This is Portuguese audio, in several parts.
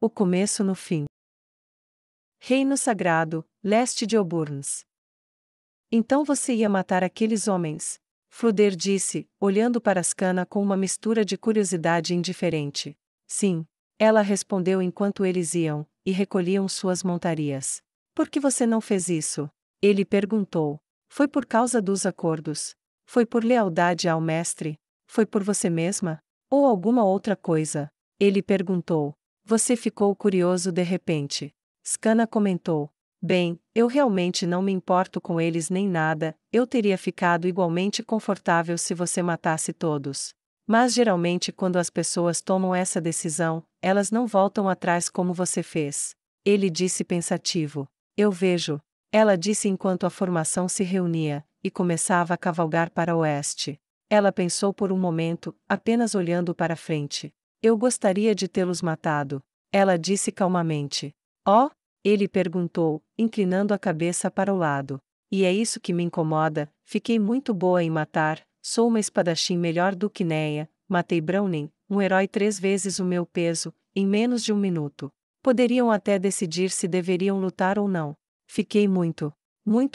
O começo no fim. Reino Sagrado, leste de Oburns. Então você ia matar aqueles homens? Fluder disse, olhando para Skana com uma mistura de curiosidade e indiferente. Sim. Ela respondeu enquanto eles iam, e recolhiam suas montarias. Por que você não fez isso? Ele perguntou. Foi por causa dos acordos? Foi por lealdade ao mestre? Foi por você mesma? Ou alguma outra coisa? Ele perguntou. Você ficou curioso de repente. Skana comentou. Bem, eu realmente não me importo com eles nem nada, eu teria ficado igualmente confortável se você matasse todos. Mas geralmente quando as pessoas tomam essa decisão, elas não voltam atrás como você fez. Ele disse pensativo. Eu vejo. Ela disse enquanto a formação se reunia, e começava a cavalgar para o oeste. Ela pensou por um momento, apenas olhando para frente. Eu gostaria de tê-los matado. Ela disse calmamente. Oh? Ele perguntou, inclinando a cabeça para o lado. E é isso que me incomoda, fiquei muito boa em matar, sou uma espadachim melhor do que Neia, matei Browning, um herói 3 vezes o meu peso, em menos de 1 minuto. Poderiam até decidir se deveriam lutar ou não. Fiquei muito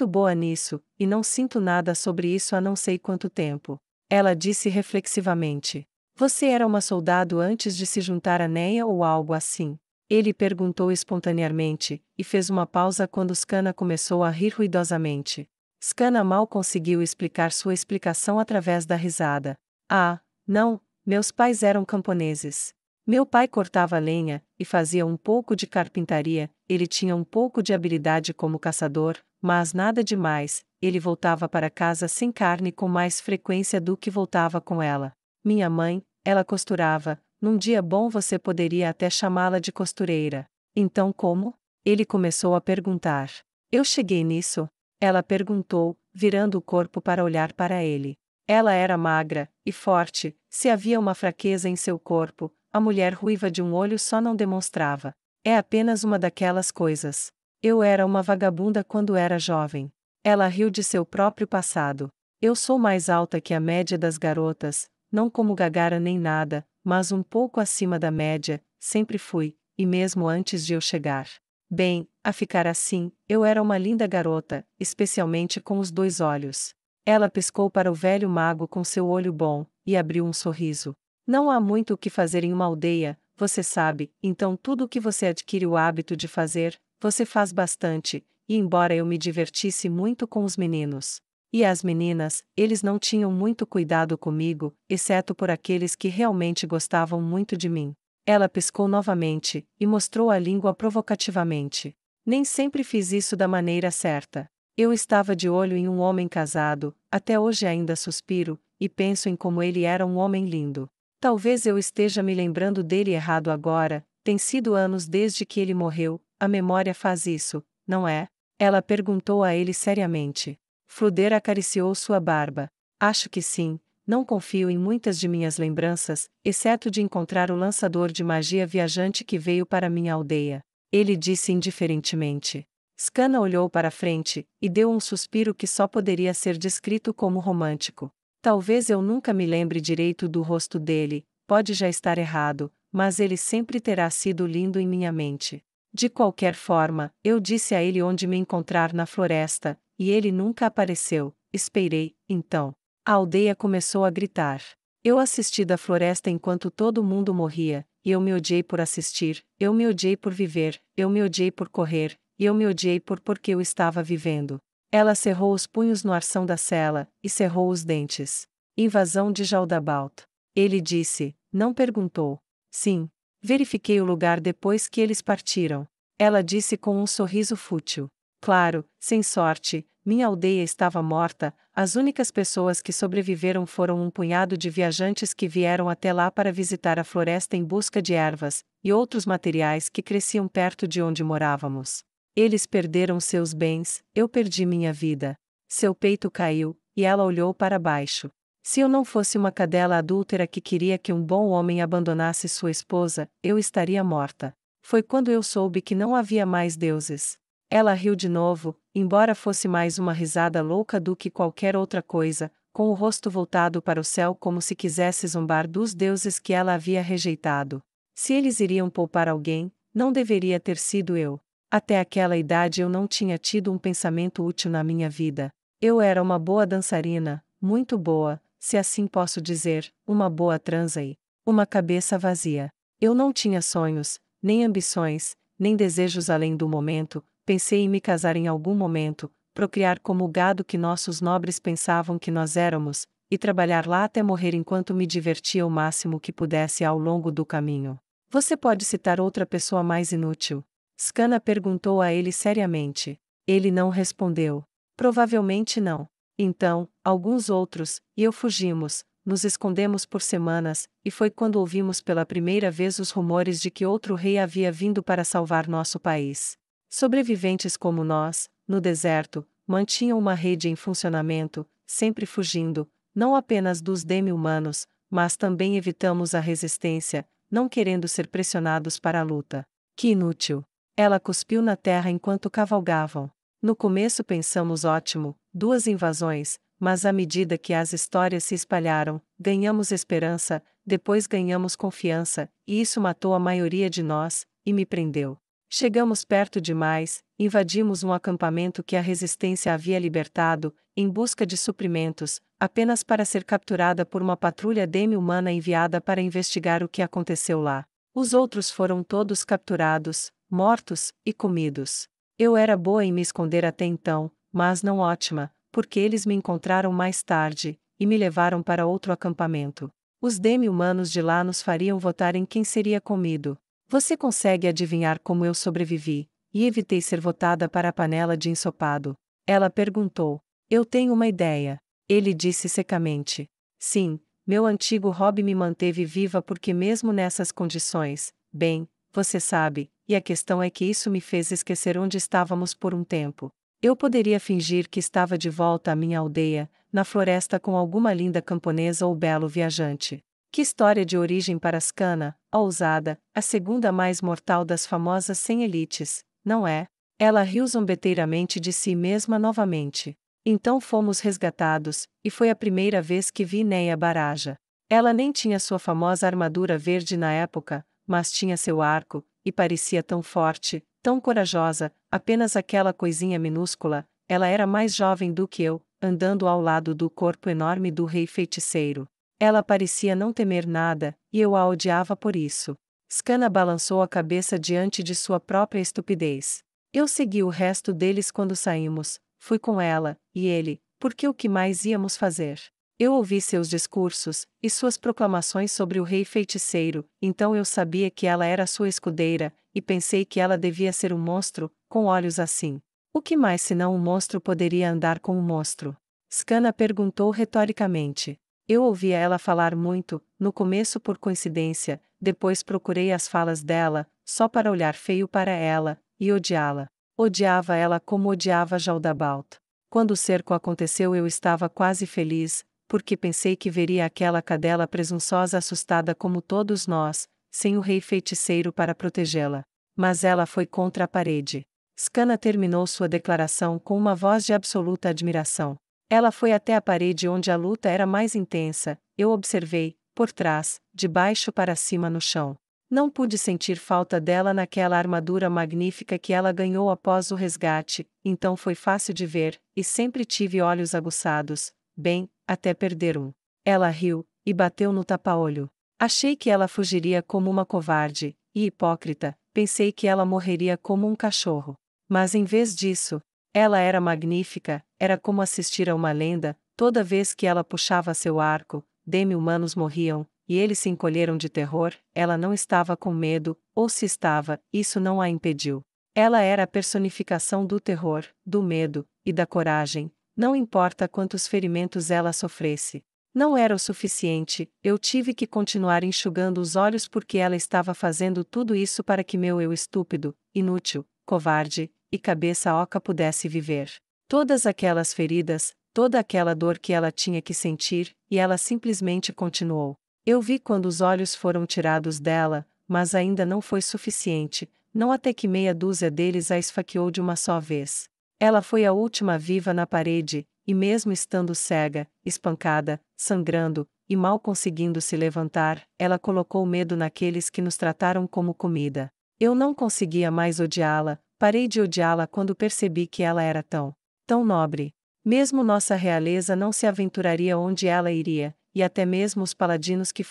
boa nisso, e não sinto nada sobre isso há não sei quanto tempo. Ela disse reflexivamente. Você era uma soldado antes de se juntar a Neia ou algo assim? Ele perguntou espontaneamente, e fez uma pausa quando Skana começou a rir ruidosamente. Skana mal conseguiu explicar sua explicação através da risada. Ah, não, meus pais eram camponeses. Meu pai cortava lenha, e fazia um pouco de carpintaria, ele tinha um pouco de habilidade como caçador, mas nada demais, ele voltava para casa sem carne com mais frequência do que voltava com ela. Minha mãe, ela costurava. Num dia bom você poderia até chamá-la de costureira. Então como? Ele começou a perguntar. Eu cheguei nisso? Ela perguntou, virando o corpo para olhar para ele. Ela era magra e forte, se havia uma fraqueza em seu corpo, a mulher ruiva de um olho só não demonstrava. É apenas uma daquelas coisas. Eu era uma vagabunda quando era jovem. Ela riu de seu próprio passado. Eu sou mais alta que a média das garotas, não como Gagara nem nada, mas um pouco acima da média, sempre fui, e mesmo antes de eu chegar. Bem, a ficar assim, eu era uma linda garota, especialmente com os 2 olhos. Ela piscou para o velho mago com seu olho bom, e abriu um sorriso. Não há muito o que fazer em uma aldeia, você sabe, então tudo o que você adquire o hábito de fazer, você faz bastante, e embora eu me divertisse muito com os meninos. E as meninas, eles não tinham muito cuidado comigo, exceto por aqueles que realmente gostavam muito de mim. Ela piscou novamente, e mostrou a língua provocativamente. Nem sempre fiz isso da maneira certa. Eu estava de olho em um homem casado, até hoje ainda suspiro, e penso em como ele era um homem lindo. Talvez eu esteja me lembrando dele errado agora, tem sido anos desde que ele morreu, a memória faz isso, não é? Ela perguntou a ele seriamente. Fluder acariciou sua barba. Acho que sim, não confio em muitas de minhas lembranças, exceto de encontrar o lançador de magia viajante que veio para minha aldeia. Ele disse indiferentemente. Skana olhou para frente, e deu um suspiro que só poderia ser descrito como romântico. Talvez eu nunca me lembre direito do rosto dele, pode já estar errado, mas ele sempre terá sido lindo em minha mente. De qualquer forma, eu disse a ele onde me encontrar na floresta, e ele nunca apareceu. Esperei, então. A aldeia começou a gritar. Eu assisti da floresta enquanto todo mundo morria, e eu me odiei por assistir, eu me odiei por viver, eu me odiei por correr, e eu me odiei porque eu estava vivendo. Ela cerrou os punhos no arção da cela, e cerrou os dentes. Invasão de Jaldabaoth. Ele disse, não perguntou. Sim. Verifiquei o lugar depois que eles partiram. Ela disse com um sorriso fútil. Claro, sem sorte, minha aldeia estava morta, as únicas pessoas que sobreviveram foram um punhado de viajantes que vieram até lá para visitar a floresta em busca de ervas, e outros materiais que cresciam perto de onde morávamos. Eles perderam seus bens, eu perdi minha vida. Seu peito caiu, e ela olhou para baixo. Se eu não fosse uma cadela adúltera que queria que um bom homem abandonasse sua esposa, eu estaria morta. Foi quando eu soube que não havia mais deuses. Ela riu de novo, embora fosse mais uma risada louca do que qualquer outra coisa, com o rosto voltado para o céu como se quisesse zombar dos deuses que ela havia rejeitado. Se eles iriam poupar alguém, Não deveria ter sido eu. Até aquela idade eu não tinha tido um pensamento útil na minha vida. Eu era uma boa dançarina, muito boa, se assim posso dizer, uma boa transa e uma cabeça vazia. Eu não tinha sonhos, nem ambições, nem desejos além do momento. Pensei em me casar em algum momento, procriar como o gado que nossos nobres pensavam que nós éramos, e trabalhar lá até morrer enquanto me divertia o máximo que pudesse ao longo do caminho. Você pode citar outra pessoa mais inútil? Scana perguntou a ele seriamente. Ele não respondeu. Provavelmente não. Então, alguns outros, e eu fugimos, nos escondemos por semanas, e foi quando ouvimos pela primeira vez os rumores de que outro rei havia vindo para salvar nosso país. Sobreviventes como nós, no deserto, mantinham uma rede em funcionamento, sempre fugindo, não apenas dos demi-humanos, mas também evitamos a resistência, não querendo ser pressionados para a luta. Que inútil! Ela cuspiu na terra enquanto cavalgavam. No começo pensamos ótimo, 2 invasões, mas à medida que as histórias se espalharam, ganhamos esperança, depois ganhamos confiança, e isso matou a maioria de nós, e me prendeu. Chegamos perto demais, invadimos um acampamento que a resistência havia libertado, em busca de suprimentos, apenas para ser capturada por uma patrulha demi-humana enviada para investigar o que aconteceu lá. Os outros foram todos capturados, mortos e comidos. Eu era boa em me esconder até então, mas não ótima, porque eles me encontraram mais tarde, e me levaram para outro acampamento. Os demi-humanos de lá nos fariam votar em quem seria comido. Você consegue adivinhar como eu sobrevivi, e evitei ser votada para a panela de ensopado? Ela perguntou. Eu tenho uma ideia. Ele disse secamente. Sim, meu antigo hobby me manteve viva porque mesmo nessas condições, bem, você sabe, e a questão é que isso me fez esquecer onde estávamos por um tempo. Eu poderia fingir que estava de volta à minha aldeia, na floresta com alguma linda camponesa ou belo viajante. Que história de origem para Scana, a ousada, a segunda mais mortal das famosas 100 elites, não é? Ela riu zombeteiramente de si mesma novamente. Então fomos resgatados, e foi a primeira vez que vi Neia Baraja. Ela nem tinha sua famosa armadura verde na época, mas tinha seu arco, e parecia tão forte, tão corajosa, apenas aquela coisinha minúscula. Ela era mais jovem do que eu, andando ao lado do corpo enorme do rei feiticeiro. Ela parecia não temer nada, e eu a odiava por isso. Scana balançou a cabeça diante de sua própria estupidez. Eu segui o resto deles quando saímos, fui com ela, e ele, porque o que mais íamos fazer? Eu ouvi seus discursos, e suas proclamações sobre o rei feiticeiro, então eu sabia que ela era sua escudeira, e pensei que ela devia ser um monstro, com olhos assim. O que mais senão um monstro poderia andar com um monstro? Scana perguntou retoricamente. Eu ouvia ela falar muito, no começo por coincidência, depois procurei as falas dela, só para olhar feio para ela, e odiá-la. Odiava ela como odiava Jaldabaoth. Quando o cerco aconteceu eu estava quase feliz, porque pensei que veria aquela cadela presunçosa assustada como todos nós, sem o rei feiticeiro para protegê-la. Mas ela foi contra a parede. Scana terminou sua declaração com uma voz de absoluta admiração. Ela foi até a parede onde a luta era mais intensa, eu observei, por trás, de baixo para cima no chão. Não pude sentir falta dela naquela armadura magnífica que ela ganhou após o resgate, então foi fácil de ver, e sempre tive olhos aguçados, bem, até perder um. Ela riu, e bateu no tapa-olho. Achei que ela fugiria como uma covarde, e hipócrita, pensei que ela morreria como um cachorro. Mas em vez disso, ela era magnífica, era como assistir a uma lenda. Toda vez que ela puxava seu arco, demi-humanos morriam, e eles se encolheram de terror. Ela não estava com medo, ou se estava, isso não a impediu. Ela era a personificação do terror, do medo, e da coragem, não importa quantos ferimentos ela sofresse. Não era o suficiente, eu tive que continuar enxugando os olhos porque ela estava fazendo tudo isso para que meu eu estúpido, inútil, covarde, e cabeça oca pudesse viver. Todas aquelas feridas, toda aquela dor que ela tinha que sentir, e ela simplesmente continuou. Eu vi quando os olhos foram tirados dela, mas ainda não foi suficiente, não até que meia dúzia deles a esfaqueou de uma só vez. Ela foi a última viva na parede, e mesmo estando cega, espancada, sangrando, e mal conseguindo se levantar, ela colocou medo naqueles que nos trataram como comida. Eu não conseguia mais odiá-la, parei de odiá-la quando percebi que ela era tão nobre. Mesmo nossa realeza não se aventuraria onde ela iria, e até mesmo os paladinos que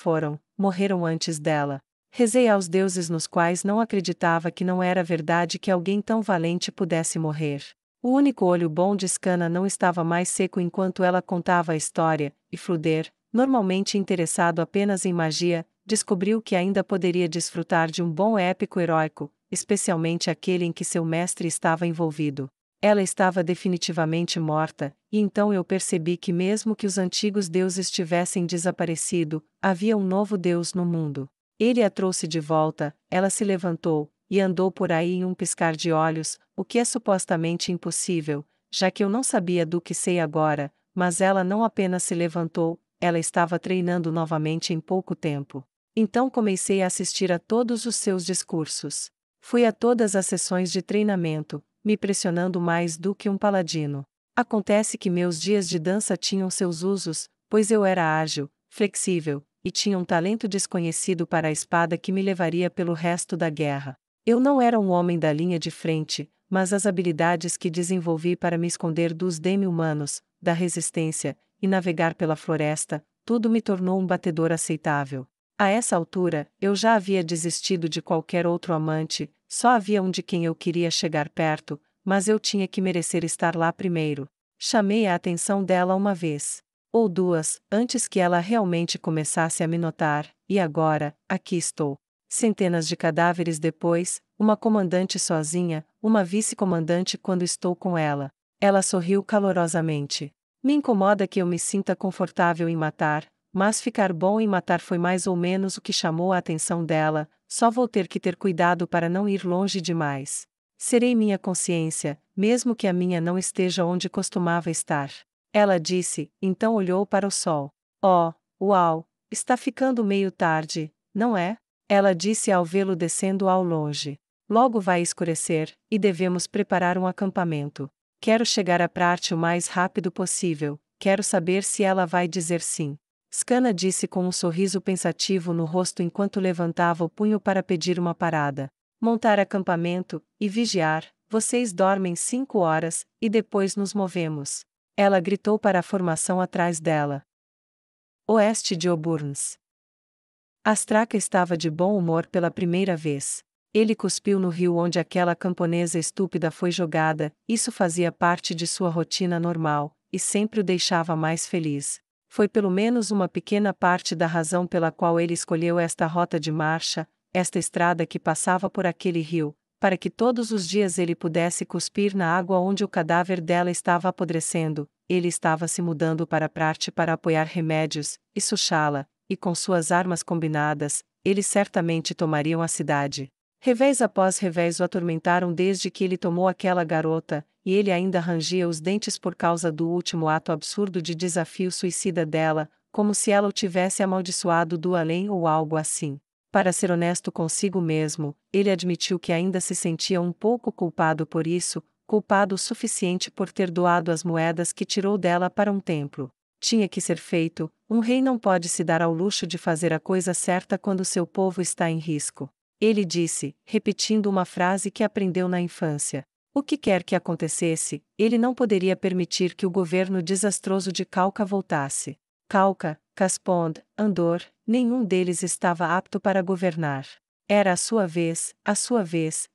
morreram antes dela. Rezei aos deuses nos quais não acreditava que não era verdade que alguém tão valente pudesse morrer. O único olho bom de Scanna não estava mais seco enquanto ela contava a história, e Fluder, normalmente interessado apenas em magia, descobriu que ainda poderia desfrutar de um bom épico heróico, especialmente aquele em que seu mestre estava envolvido. Ela estava definitivamente morta, e então eu percebi que mesmo que os antigos deuses tivessem desaparecido, havia um novo deus no mundo. Ele a trouxe de volta, ela se levantou, e andou por aí em um piscar de olhos, o que é supostamente impossível, já que eu não sabia do que sei agora, mas ela não apenas se levantou, ela estava treinando novamente em pouco tempo. Então comecei a assistir a todos os seus discursos. Fui a todas as sessões de treinamento, me pressionando mais do que um paladino. Acontece que meus dias de dança tinham seus usos, pois eu era ágil, flexível, e tinha um talento desconhecido para a espada que me levaria pelo resto da guerra. Eu não era um homem da linha de frente, mas as habilidades que desenvolvi para me esconder dos demi-humanos, da resistência, e navegar pela floresta, tudo me tornou um batedor aceitável. A essa altura, eu já havia desistido de qualquer outro amante, só havia um de quem eu queria chegar perto, mas eu tinha que merecer estar lá primeiro. Chamei a atenção dela uma vez, ou duas, antes que ela realmente começasse a me notar, e agora, aqui estou. Centenas de cadáveres depois, uma comandante sozinha, uma vice-comandante quando estou com ela. Ela sorriu calorosamente. Me incomoda que eu me sinta confortável em matar, mas ficar bom em matar foi mais ou menos o que chamou a atenção dela, só vou ter que ter cuidado para não ir longe demais. Serei minha consciência, mesmo que a minha não esteja onde costumava estar. Ela disse, então olhou para o sol. Oh, uau, está ficando meio tarde, não é? Ela disse ao vê-lo descendo ao longe. Logo vai escurecer, e devemos preparar um acampamento. Quero chegar à Prate o mais rápido possível, quero saber se ela vai dizer sim. Scanna disse com um sorriso pensativo no rosto enquanto levantava o punho para pedir uma parada. Montar acampamento, e vigiar, vocês dormem 5 horas, e depois nos movemos. Ela gritou para a formação atrás dela. Oeste de Oburns. Astraca estava de bom humor pela primeira vez. Ele cuspiu no rio onde aquela camponesa estúpida foi jogada, isso fazia parte de sua rotina normal, e sempre o deixava mais feliz. Foi pelo menos uma pequena parte da razão pela qual ele escolheu esta rota de marcha, esta estrada que passava por aquele rio, para que todos os dias ele pudesse cuspir na água onde o cadáver dela estava apodrecendo. Ele estava se mudando para Prate para apoiar remédios, e Suchala, e com suas armas combinadas, eles certamente tomariam a cidade. Revés após revés o atormentaram desde que ele tomou aquela garota, e ele ainda rangia os dentes por causa do último ato absurdo de desafio suicida dela, como se ela o tivesse amaldiçoado do além ou algo assim. Para ser honesto consigo mesmo, ele admitiu que ainda se sentia um pouco culpado por isso, culpado o suficiente por ter doado as moedas que tirou dela para um templo. Tinha que ser feito, um rei não pode se dar ao luxo de fazer a coisa certa quando seu povo está em risco. Ele disse, repetindo uma frase que aprendeu na infância. O que quer que acontecesse, ele não poderia permitir que o governo desastroso de Calca voltasse. Calca, Caspond, Andor, nenhum deles estava apto para governar. Era a sua vez,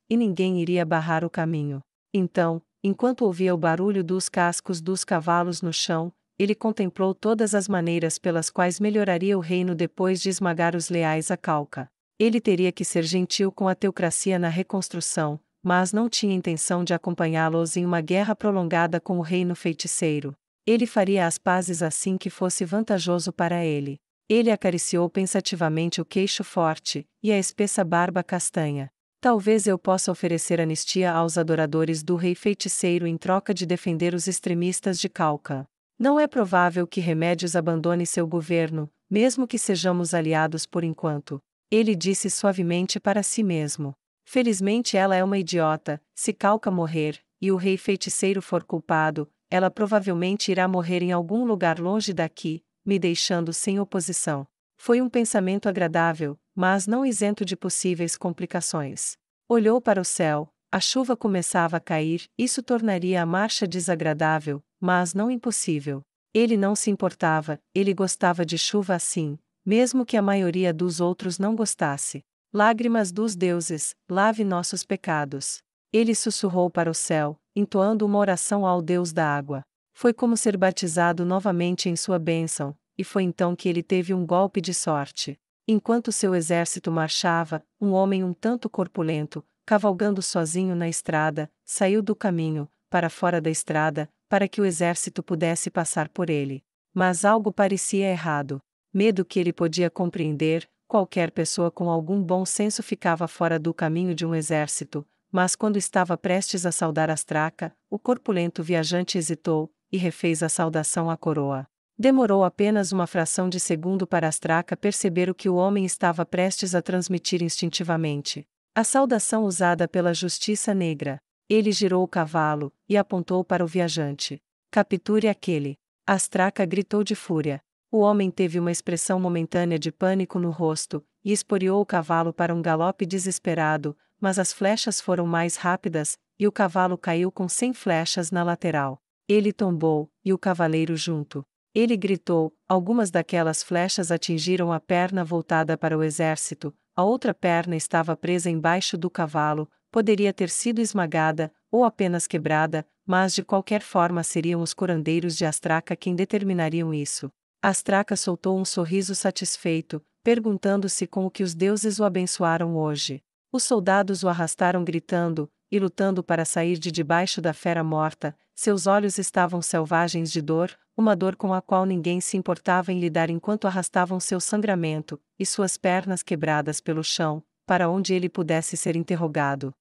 e ninguém iria barrar o caminho. Então, enquanto ouvia o barulho dos cascos dos cavalos no chão, ele contemplou todas as maneiras pelas quais melhoraria o reino depois de esmagar os leais a Calca. Ele teria que ser gentil com a teocracia na reconstrução, mas não tinha intenção de acompanhá-los em uma guerra prolongada com o reino feiticeiro. Ele faria as pazes assim que fosse vantajoso para ele. Ele acariciou pensativamente o queixo forte, e a espessa barba castanha. Talvez eu possa oferecer anistia aos adoradores do rei feiticeiro em troca de defender os extremistas de Calca. Não é provável que Remédios abandone seu governo, mesmo que sejamos aliados por enquanto. Ele disse suavemente para si mesmo. Felizmente ela é uma idiota, se Calca morrer, e o rei feiticeiro for culpado, ela provavelmente irá morrer em algum lugar longe daqui, me deixando sem oposição. Foi um pensamento agradável, mas não isento de possíveis complicações. Olhou para o céu, a chuva começava a cair, isso tornaria a marcha desagradável, mas não impossível. Ele não se importava, ele gostava de chuva assim, mesmo que a maioria dos outros não gostasse. Lágrimas dos deuses, lave nossos pecados. Ele sussurrou para o céu, entoando uma oração ao Deus da água. Foi como ser batizado novamente em sua bênção, e foi então que ele teve um golpe de sorte. Enquanto seu exército marchava, um homem um tanto corpulento, cavalgando sozinho na estrada, saiu do caminho, para fora da estrada, para que o exército pudesse passar por ele. Mas algo parecia errado. Medo que ele podia compreender, qualquer pessoa com algum bom senso ficava fora do caminho de um exército, mas quando estava prestes a saudar Astraca, o corpulento viajante hesitou, e refez a saudação à coroa. Demorou apenas uma fração de segundo para Astraca perceber o que o homem estava prestes a transmitir instintivamente. A saudação usada pela justiça negra. Ele girou o cavalo, e apontou para o viajante. Capture aquele. Astraca gritou de fúria. O homem teve uma expressão momentânea de pânico no rosto, e esporeou o cavalo para um galope desesperado, mas as flechas foram mais rápidas, e o cavalo caiu com 100 flechas na lateral. Ele tombou, e o cavaleiro junto. Ele gritou, algumas daquelas flechas atingiram a perna voltada para o exército, a outra perna estava presa embaixo do cavalo, poderia ter sido esmagada, ou apenas quebrada, mas de qualquer forma seriam os curandeiros de Astraca quem determinariam isso. Astraca soltou um sorriso satisfeito, perguntando-se com o que os deuses o abençoaram hoje. Os soldados o arrastaram gritando, e lutando para sair de debaixo da fera morta, seus olhos estavam selvagens de dor, uma dor com a qual ninguém se importava em lidar enquanto arrastavam seu sangramento, e suas pernas quebradas pelo chão, para onde ele pudesse ser interrogado.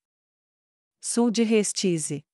Sul de Restize.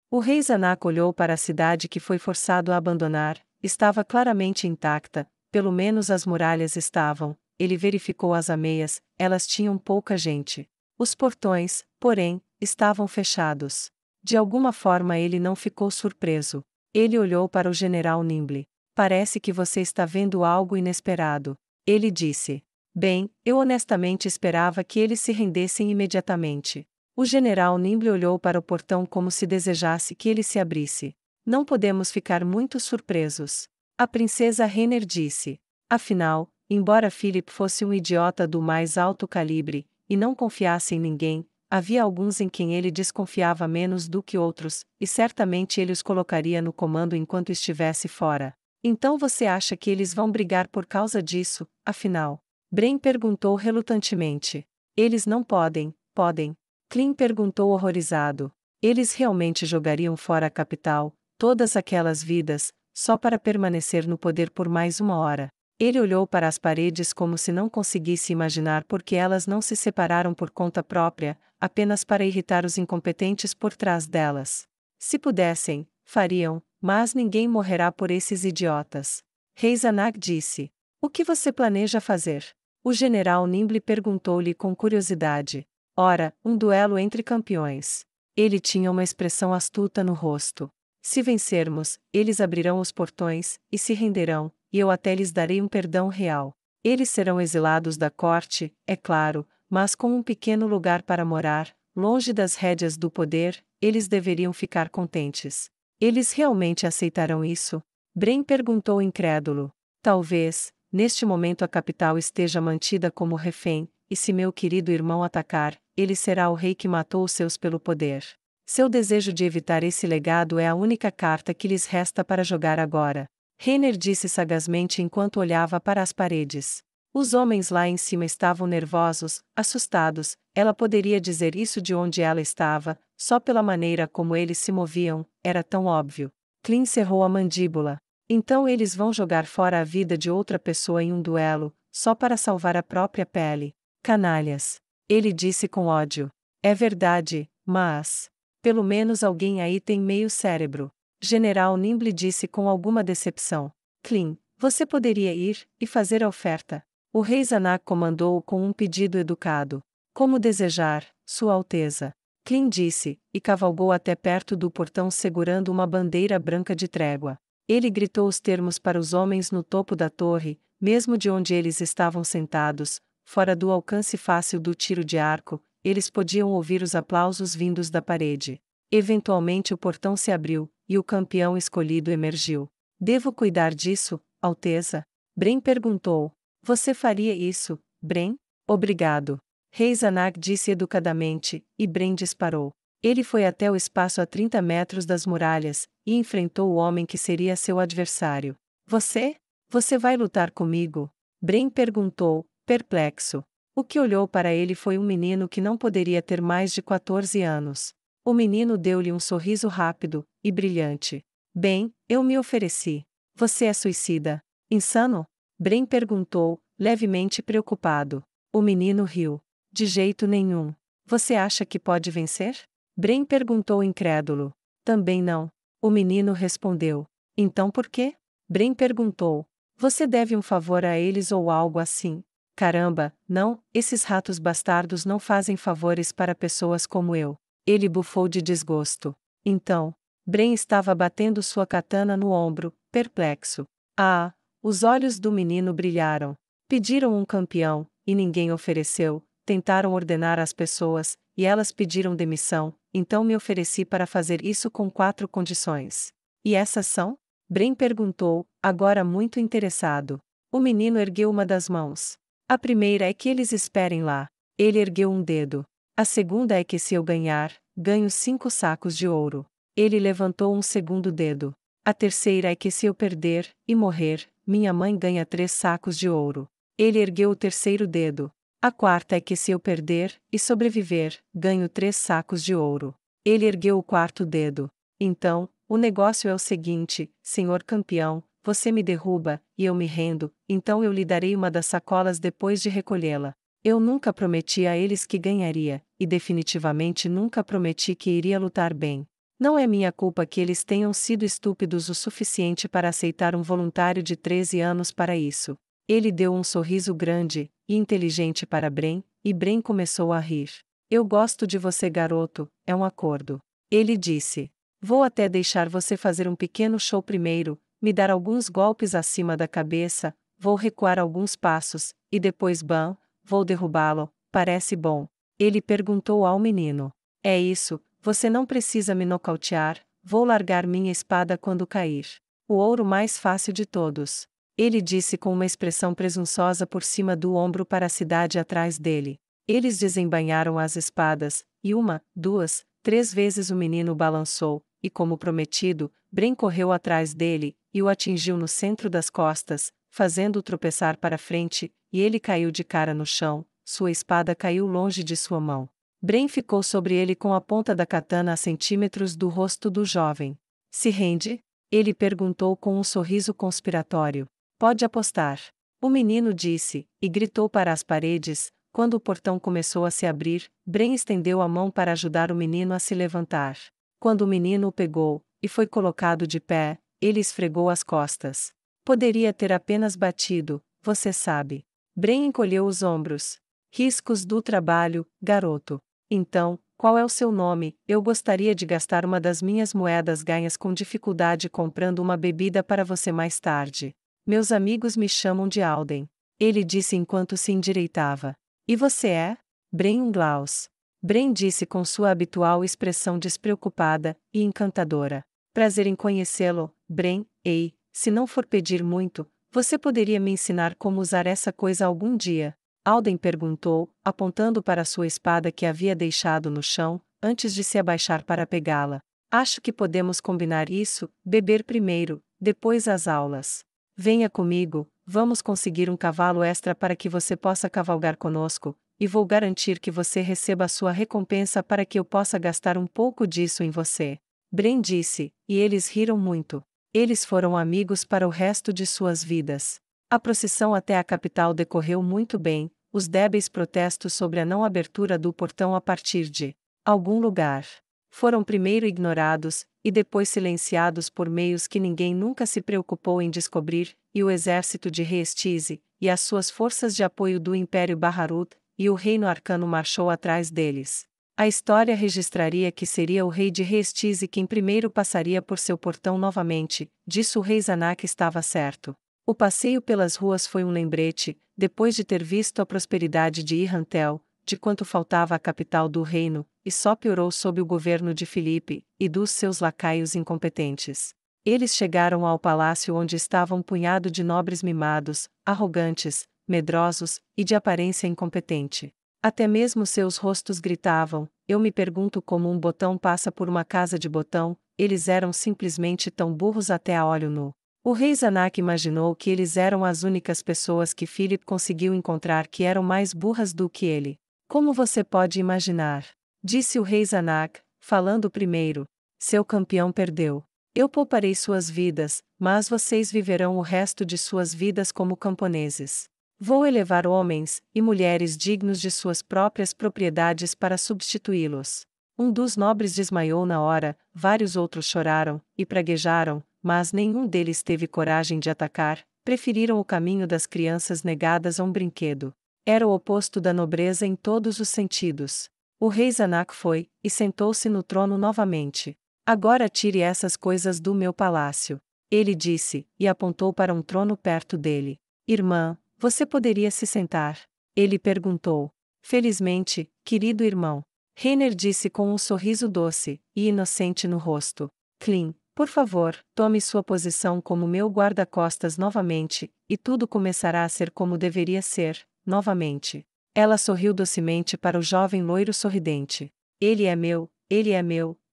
O rei Zanak olhou para a cidade que foi forçado a abandonar, estava claramente intacta, pelo menos as muralhas estavam, ele verificou as ameias, elas tinham pouca gente. Os portões, porém, estavam fechados. De alguma forma ele não ficou surpreso. Ele olhou para o general Nimble. Parece que você está vendo algo inesperado. Ele disse. Bem, eu honestamente esperava que eles se rendessem imediatamente. O general Nimble olhou para o portão como se desejasse que ele se abrisse. Não podemos ficar muito surpresos. A princesa Renner disse. Afinal, embora Philip fosse um idiota do mais alto calibre, e não confiasse em ninguém, havia alguns em quem ele desconfiava menos do que outros, e certamente ele os colocaria no comando enquanto estivesse fora. Então você acha que eles vão brigar por causa disso, afinal? Bren perguntou relutantemente. Eles não podem, podem? Clem perguntou horrorizado. Eles realmente jogariam fora a capital, todas aquelas vidas, só para permanecer no poder por mais uma hora. Ele olhou para as paredes como se não conseguisse imaginar por que elas não se separaram por conta própria, apenas para irritar os incompetentes por trás delas. Se pudessem, fariam, mas ninguém morrerá por esses idiotas. Rei Zanak disse. O que você planeja fazer? O general Nimble perguntou-lhe com curiosidade. Ora, um duelo entre campeões. Ele tinha uma expressão astuta no rosto. Se vencermos, eles abrirão os portões, e se renderão, e eu até lhes darei um perdão real. Eles serão exilados da corte, é claro, mas com um pequeno lugar para morar, longe das rédeas do poder, eles deveriam ficar contentes. Eles realmente aceitarão isso? Bren perguntou incrédulo. Talvez, neste momento a capital esteja mantida como refém, e se meu querido irmão atacar, ele será o rei que matou os seus pelo poder. Seu desejo de evitar esse legado é a única carta que lhes resta para jogar agora. Renner disse sagazmente enquanto olhava para as paredes. Os homens lá em cima estavam nervosos, assustados, ela poderia dizer isso de onde ela estava, só pela maneira como eles se moviam, era tão óbvio. Clem cerrou a mandíbula. Então eles vão jogar fora a vida de outra pessoa em um duelo, só para salvar a própria pele. Canalhas. Ele disse com ódio. É verdade, mas... pelo menos alguém aí tem meio cérebro. General Nimble disse com alguma decepção. Clem, você poderia ir e fazer a oferta. O rei Zanak comandou com um pedido educado. Como desejar, Sua Alteza. Clem disse, e cavalgou até perto do portão segurando uma bandeira branca de trégua. Ele gritou os termos para os homens no topo da torre, mesmo de onde eles estavam sentados, fora do alcance fácil do tiro de arco, eles podiam ouvir os aplausos vindos da parede. Eventualmente o portão se abriu, e o campeão escolhido emergiu. Devo cuidar disso, Alteza? Bren perguntou. Você faria isso, Bren? Obrigado. Rei Zanag disse educadamente, e Bren disparou. Ele foi até o espaço a 30 metros das muralhas, e enfrentou o homem que seria seu adversário. Você? Você vai lutar comigo? Bren perguntou, perplexo. O que olhou para ele foi um menino que não poderia ter mais de 14 anos. O menino deu-lhe um sorriso rápido e brilhante. Bem, eu me ofereci. Você é suicida? Insano? Bren perguntou, levemente preocupado. O menino riu. De jeito nenhum. Você acha que pode vencer? Bren perguntou incrédulo. Também não. O menino respondeu. Então por quê? Bren perguntou. Você deve um favor a eles ou algo assim? Caramba, não, esses ratos bastardos não fazem favores para pessoas como eu. Ele bufou de desgosto. Então, Bren estava batendo sua katana no ombro, perplexo. Ah! Os olhos do menino brilharam. Pediram um campeão, e ninguém ofereceu. Tentaram ordenar às pessoas, e elas pediram demissão, então me ofereci para fazer isso com 4 condições. E essas são? Bren perguntou, agora muito interessado. O menino ergueu uma das mãos. A primeira é que eles esperem lá. Ele ergueu um dedo. A segunda é que se eu ganhar, ganho 5 sacos de ouro. Ele levantou um segundo dedo. A terceira é que se eu perder, e morrer, minha mãe ganha 3 sacos de ouro. Ele ergueu o terceiro dedo. A quarta é que se eu perder, e sobreviver, ganho 3 sacos de ouro. Ele ergueu o quarto dedo. Então, o negócio é o seguinte, senhor campeão, você me derruba, e eu me rendo, então eu lhe darei uma das sacolas depois de recolhê-la. Eu nunca prometi a eles que ganharia, e definitivamente nunca prometi que iria lutar bem. Não é minha culpa que eles tenham sido estúpidos o suficiente para aceitar um voluntário de 13 anos para isso. Ele deu um sorriso grande e inteligente para Bren, e Bren começou a rir. Eu gosto de você, garoto, é um acordo. Ele disse. Vou até deixar você fazer um pequeno show primeiro, me dar alguns golpes acima da cabeça, vou recuar alguns passos, e depois bam, vou derrubá-lo, parece bom. Ele perguntou ao menino. É isso, você não precisa me nocautear, vou largar minha espada quando cair. O ouro mais fácil de todos. Ele disse com uma expressão presunçosa por cima do ombro para a cidade atrás dele. Eles desembainharam as espadas, e 1, 2, 3 vezes o menino balançou, e como prometido, Bren correu atrás dele, e o atingiu no centro das costas, fazendo-o tropeçar para frente, e ele caiu de cara no chão, sua espada caiu longe de sua mão. Bren ficou sobre ele com a ponta da katana a centímetros do rosto do jovem. Se rende? Ele perguntou com um sorriso conspiratório. Pode apostar. O menino disse, e gritou para as paredes. Quando o portão começou a se abrir, Bren estendeu a mão para ajudar o menino a se levantar. Quando o menino o pegou, e foi colocado de pé, ele esfregou as costas. Poderia ter apenas batido, você sabe. Bren encolheu os ombros. Riscos do trabalho, garoto. Então, qual é o seu nome? Eu gostaria de gastar uma das minhas moedas ganhas com dificuldade comprando uma bebida para você mais tarde. Meus amigos me chamam de Alden. Ele disse enquanto se endireitava. E você é? Bren Unglaus. Bren disse com sua habitual expressão despreocupada e encantadora. Prazer em conhecê-lo, Bren. Ei, se não for pedir muito, você poderia me ensinar como usar essa coisa algum dia? Alden perguntou, apontando para sua espada que havia deixado no chão, antes de se abaixar para pegá-la. Acho que podemos combinar isso, beber primeiro, depois as aulas. Venha comigo, vamos conseguir um cavalo extra para que você possa cavalgar conosco, e vou garantir que você receba a sua recompensa para que eu possa gastar um pouco disso em você. Bren disse, e eles riram muito. Eles foram amigos para o resto de suas vidas. A procissão até a capital decorreu muito bem, os débeis protestos sobre a não abertura do portão a partir de algum lugar foram primeiro ignorados, e depois silenciados por meios que ninguém nunca se preocupou em descobrir, e o exército de Reestize, e as suas forças de apoio do Império Baharut, e o reino arcano marchou atrás deles. A história registraria que seria o rei de Reestize quem primeiro passaria por seu portão novamente, disso o rei Zanak estava certo. O passeio pelas ruas foi um lembrete, depois de ter visto a prosperidade de Irrantel, de quanto faltava à capital do reino, e só piorou sob o governo de Filipe, e dos seus lacaios incompetentes. Eles chegaram ao palácio onde estava um punhado de nobres mimados, arrogantes, medrosos, e de aparência incompetente. Até mesmo seus rostos gritavam: eu me pergunto como um botão passa por uma casa de botão. Eles eram simplesmente tão burros até a olho nu. O rei Zanak imaginou que eles eram as únicas pessoas que Philip conseguiu encontrar que eram mais burras do que ele. Como você pode imaginar? Disse o rei Zanak, falando primeiro. Seu campeão perdeu. Eu pouparei suas vidas, mas vocês viverão o resto de suas vidas como camponeses. Vou elevar homens e mulheres dignos de suas próprias propriedades para substituí-los. Um dos nobres desmaiou na hora, vários outros choraram e praguejaram, mas nenhum deles teve coragem de atacar, preferiram o caminho das crianças negadas a um brinquedo. Era o oposto da nobreza em todos os sentidos. O rei Zanak foi, e sentou-se no trono novamente. Agora tire essas coisas do meu palácio. Ele disse, e apontou para um trono perto dele. Irmã, você poderia se sentar? Ele perguntou. Felizmente, querido irmão. Reiner disse com um sorriso doce e inocente no rosto. Clean, por favor, tome sua posição como meu guarda-costas novamente, e tudo começará a ser como deveria ser, novamente. Ela sorriu docemente para o jovem loiro sorridente. Ele é meu,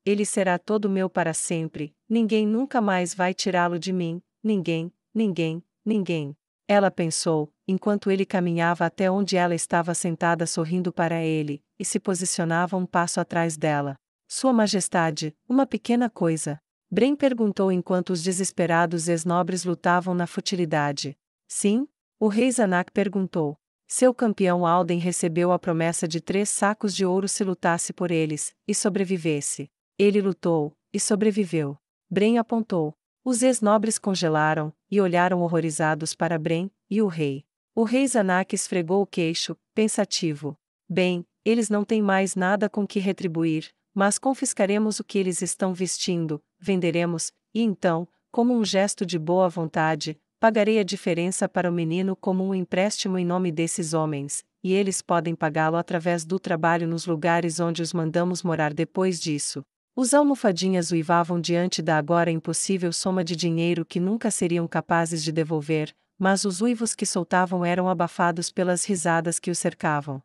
ele será todo meu para sempre, ninguém nunca mais vai tirá-lo de mim, ninguém, ninguém, ninguém. Ela pensou, enquanto ele caminhava até onde ela estava sentada sorrindo para ele, e se posicionava um passo atrás dela. Sua Majestade, uma pequena coisa. Bren perguntou enquanto os desesperados ex-nobres lutavam na futilidade. Sim? O rei Zanak perguntou. Seu campeão Alden recebeu a promessa de 3 sacos de ouro se lutasse por eles, e sobrevivesse. Ele lutou, e sobreviveu. Bren apontou. Os ex-nobres congelaram, e olharam horrorizados para Bren, e o rei. O rei Zanak esfregou o queixo, pensativo. Bem, eles não têm mais nada com que retribuir, mas confiscaremos o que eles estão vestindo, venderemos, e então, como um gesto de boa vontade, pagarei a diferença para o menino como um empréstimo em nome desses homens, e eles podem pagá-lo através do trabalho nos lugares onde os mandamos morar depois disso. Os almofadinhas uivavam diante da agora impossível soma de dinheiro que nunca seriam capazes de devolver, mas os uivos que soltavam eram abafados pelas risadas que os cercavam.